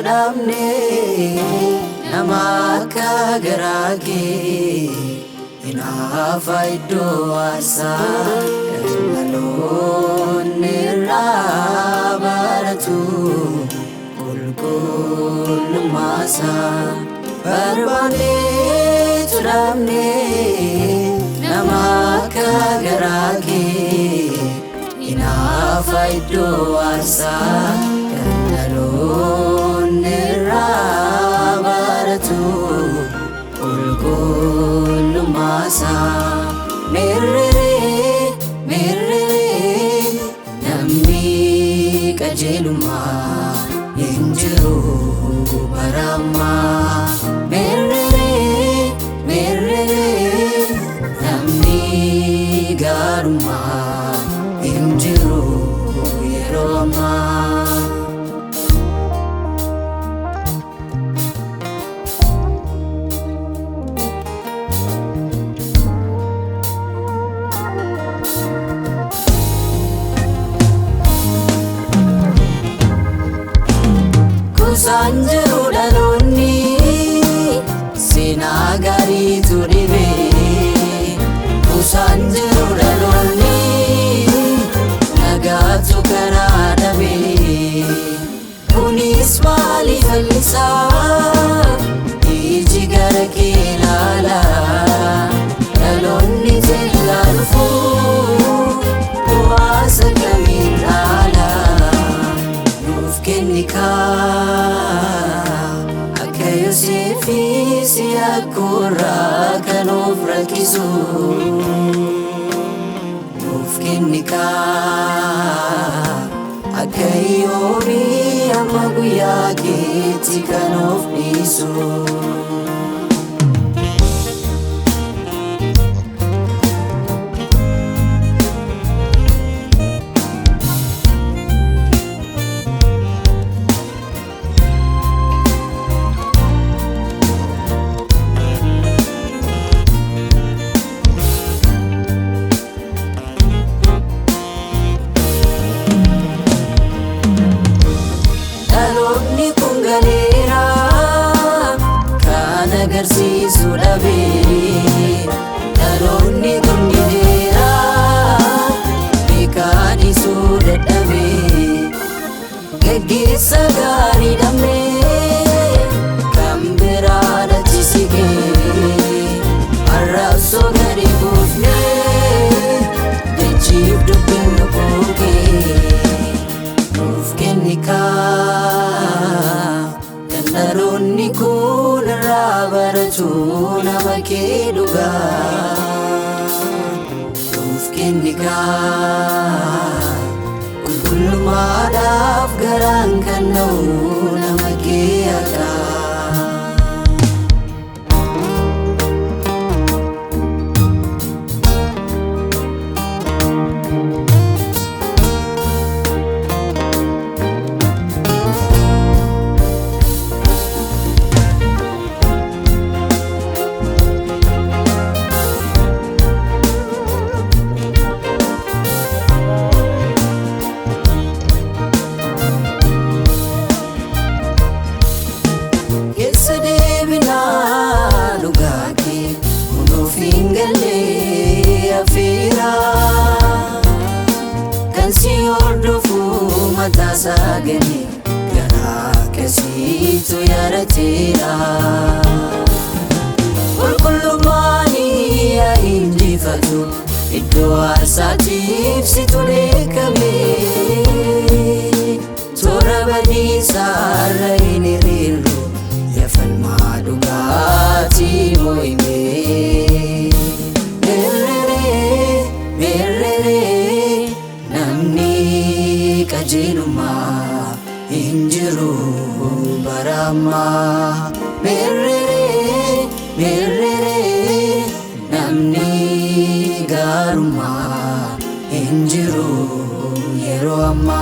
tudamne namaka garage inafa iddo asa kalon nirabaratu kulkul masa barbane tudamne namaka garage inafa iddo asa kalon nirabaratu kulkul masa merre namni kajeluma injiru barama merre namni garuma injiru yeroma Sanjru daloni sinagari turibe Sanjru daloni nagatu karadabe Punis wali falisa ijigar kilala daloni zilalufu wasa kamilala nufkenika Yosefi akura kanuf rakisu nufkinika akayori amaguya kiti kanuf nisu agarsiisu dhabe dhaloonni kun gideera beekaadhiisu dadhabe geggeessa gaarii dhabne kan biraa dhachisige arrabsoo gadi buufne jechiif dubbinnu kookee nuuf kennikaa kan dhaloonni kun baratu nama keduga Uf kennika kullu madaf garan kanu nama keaka Tasagani gara kasitu yaratira kullu mani ya indifatu iddo arsatif situlekame torabani sarraini riru yafal madugati moime merre namni kajeluma injiru barama merre namni garuma injiru yeroma